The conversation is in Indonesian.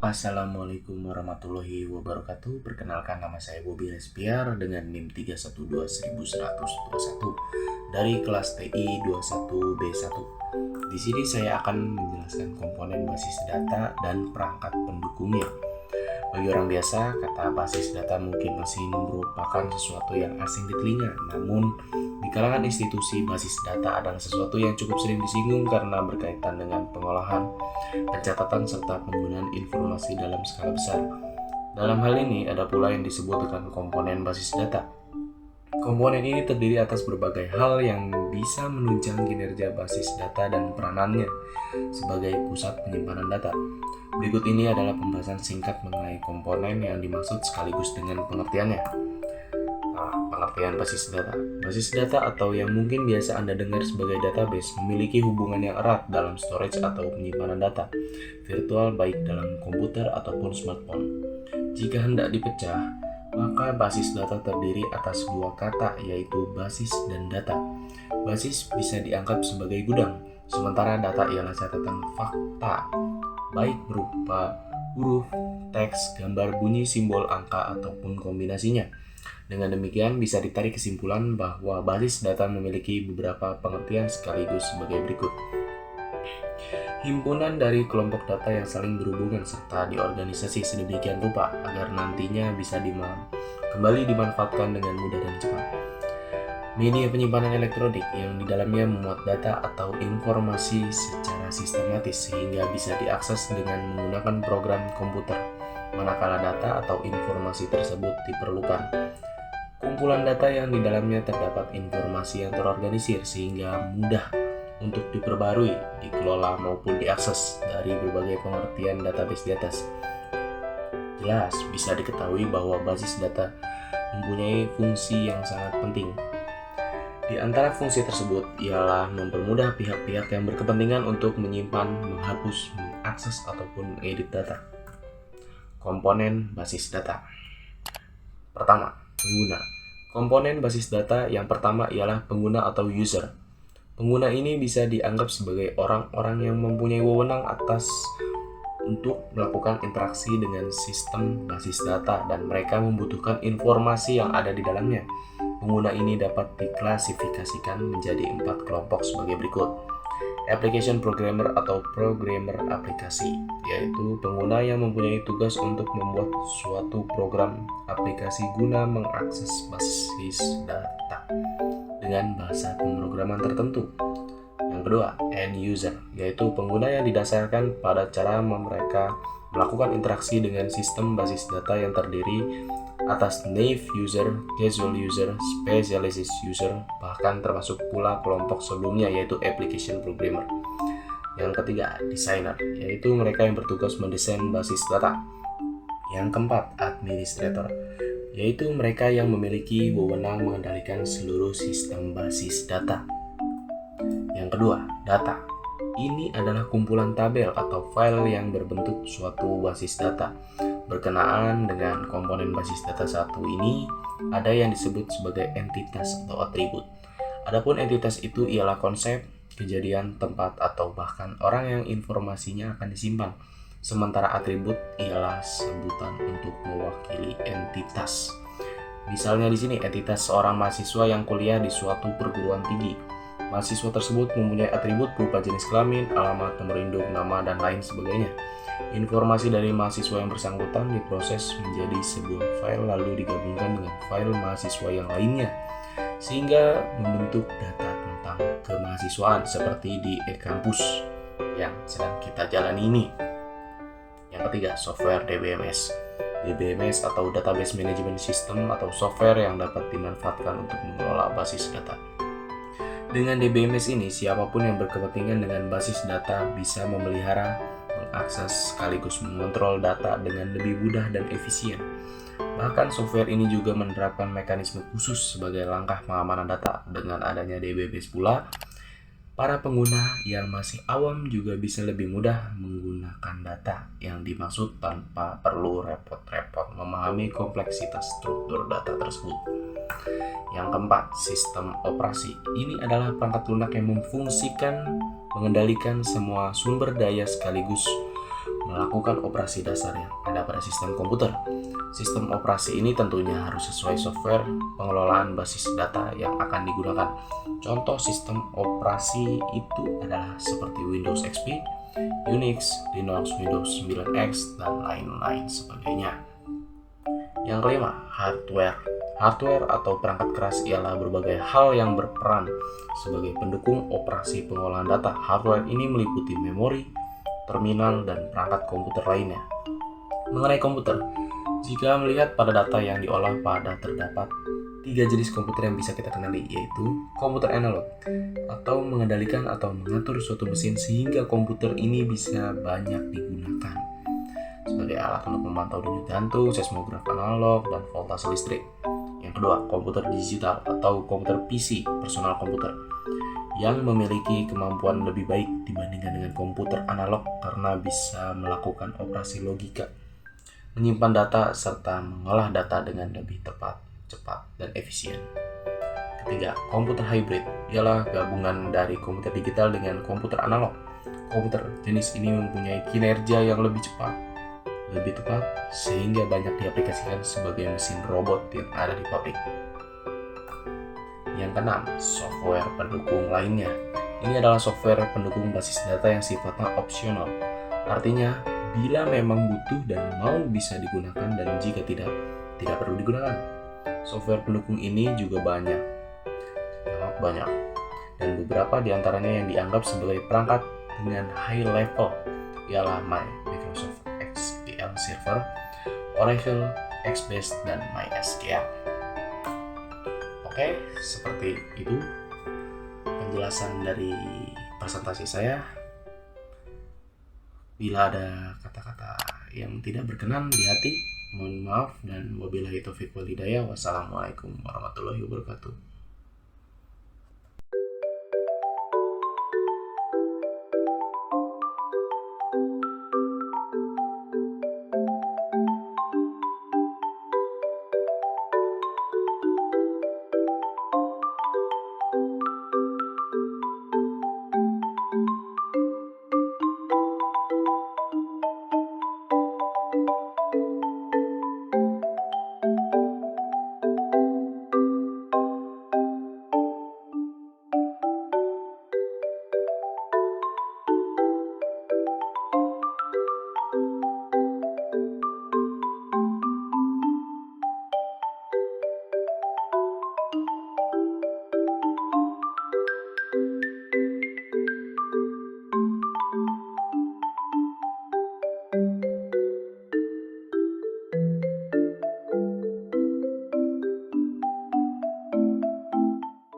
Assalamualaikum warahmatullahi wabarakatuh. Perkenalkan, nama saya Bobby Respiar dengan NIM 3121121 dari kelas TI 21B1. Di sini saya akan menjelaskan komponen basis data dan perangkat pendukungnya. Bagi orang biasa, kata basis data mungkin masih merupakan sesuatu yang asing di telinga. Namun, di kalangan institusi, basis data adalah sesuatu yang cukup sering disinggung karena berkaitan dengan pengolahan, pencatatan, serta penggunaan informasi dalam skala besar. Dalam hal ini, ada pula yang disebut dengan komponen basis data. Komponen ini terdiri atas berbagai hal yang bisa menunjang kinerja basis data dan peranannya sebagai pusat penyimpanan data. Berikut ini adalah pembahasan singkat mengenai komponen yang dimaksud sekaligus dengan pengertiannya. Pengertian basis data. Basis data atau yang mungkin biasa Anda dengar sebagai database memiliki hubungan yang erat dalam storage atau penyimpanan data virtual baik dalam komputer ataupun smartphone. Jika hendak dipecah, maka basis data terdiri atas dua kata, yaitu basis dan data. Basis bisa dianggap sebagai gudang, sementara data ialah catatan fakta, baik berupa huruf, teks, gambar, bunyi, simbol, angka, ataupun kombinasinya. Dengan demikian, bisa ditarik kesimpulan bahwa basis data memiliki beberapa pengertian sekaligus sebagai berikut. Himpunan dari kelompok data yang saling berhubungan serta diorganisasi sedemikian rupa agar nantinya bisa kembali dimanfaatkan dengan mudah dan cepat. Media penyimpanan elektronik yang di dalamnya memuat data atau informasi secara sistematis sehingga bisa diakses dengan menggunakan program komputer manakala data atau informasi tersebut diperlukan. Kumpulan data yang di dalamnya terdapat informasi yang terorganisir sehingga mudah untuk diperbarui, dikelola maupun diakses dari berbagai pengertian database di atas. Jelas bisa diketahui bahwa basis data mempunyai fungsi yang sangat penting. Di antara fungsi tersebut ialah mempermudah pihak-pihak yang berkepentingan untuk menyimpan, menghapus, mengakses ataupun mengedit data. Komponen basis data. Pertama, pengguna. Komponen basis data yang pertama ialah pengguna atau user. Pengguna ini bisa dianggap sebagai orang-orang yang mempunyai wewenang untuk melakukan interaksi dengan sistem basis data dan mereka membutuhkan informasi yang ada di dalamnya. Pengguna ini dapat diklasifikasikan menjadi 4 kelompok sebagai berikut. Application programmer atau programmer aplikasi, yaitu pengguna yang mempunyai tugas untuk membuat suatu program aplikasi guna mengakses basis data dengan bahasa pemrograman tertentu. Yang kedua, end user, yaitu pengguna yang didasarkan pada cara mereka melakukan interaksi dengan sistem basis data yang terdiri atas naive user, casual user, specialist user, bahkan termasuk pula kelompok sebelumnya yaitu application programmer. Yang ketiga, designer, yaitu mereka yang bertugas mendesain basis data. Yang keempat, administrator, yaitu mereka yang memiliki wewenang mengendalikan seluruh sistem basis data. Yang kedua, data. Ini adalah kumpulan tabel atau file yang berbentuk suatu basis data. Berkenaan dengan komponen basis data satu ini, ada yang disebut sebagai entitas atau atribut. Adapun entitas itu ialah konsep, kejadian, tempat, atau bahkan orang yang informasinya akan disimpan. Sementara atribut ialah sebutan untuk mewakili entitas. Misalnya di sini entitas seorang mahasiswa yang kuliah di suatu perguruan tinggi. Mahasiswa tersebut mempunyai atribut berupa jenis kelamin, alamat, nomor induk, nama, dan lain sebagainya. Informasi dari mahasiswa yang bersangkutan diproses menjadi sebuah file lalu digabungkan dengan file mahasiswa yang lainnya sehingga membentuk data tentang kemahasiswaan seperti di e-kampus yang sedang kita jalani ini. Yang ketiga, software DBMS. DBMS atau Database Management System atau software yang dapat dimanfaatkan untuk mengelola basis data. Dengan DBMS ini, siapapun yang berkepentingan dengan basis data bisa memelihara, mengakses, sekaligus mengontrol data dengan lebih mudah dan efisien. Bahkan software ini juga menerapkan mekanisme khusus sebagai langkah pengamanan data. Dengan adanya DBMS pula, para pengguna yang masih awam juga bisa lebih mudah menggunakan data yang dimaksud tanpa perlu repot-repot memahami kompleksitas struktur data tersebut. Yang keempat, sistem operasi. Ini adalah perangkat lunak yang mengendalikan semua sumber daya sekaligus melakukan operasi dasar yang ada pada sistem komputer. Sistem operasi ini tentunya harus sesuai software pengelolaan basis data yang akan digunakan. Contoh sistem operasi itu adalah seperti Windows XP, Unix, Linux, Windows 9X, dan lain-lain sebagainya. Yang kelima, hardware. Hardware atau perangkat keras ialah berbagai hal yang berperan sebagai pendukung operasi pengolahan data. Hardware ini meliputi memori, terminal, dan perangkat komputer lainnya. Mengenai komputer, jika melihat pada data yang diolah terdapat 3 jenis komputer yang bisa kita kenali, yaitu komputer analog atau mengendalikan atau mengatur suatu mesin sehingga komputer ini bisa banyak digunakan sebagai alat untuk memantau denyut jantung, seismograf analog, dan voltase listrik. Yang kedua, komputer digital atau komputer PC, personal komputer, yang memiliki kemampuan lebih baik dibandingkan dengan komputer analog karena bisa melakukan operasi logika, menyimpan data, serta mengolah data dengan lebih tepat, cepat, dan efisien. Ketiga, komputer hybrid ialah gabungan dari komputer digital dengan komputer analog. Komputer jenis ini mempunyai kinerja yang lebih cepat, lebih tepat, sehingga banyak diaplikasikan sebagai mesin robot yang ada di pabrik. Yang keenam, software pendukung lainnya. Ini adalah software pendukung basis data yang sifatnya opsional. Artinya, bila memang butuh dan mau bisa digunakan, dan jika tidak perlu digunakan. Software pendukung ini juga banyak. Dan beberapa diantaranya yang dianggap sebagai perangkat dengan high level ialah Microsoft SQL Server, Oracle, Express, dan MySQL. Oke, seperti itu penjelasan dari presentasi saya. Bila ada kata-kata yang tidak berkenan di hati, mohon maaf, dan wabillahi taufiq wal hidayah. Wassalamualaikum warahmatullahi wabarakatuh.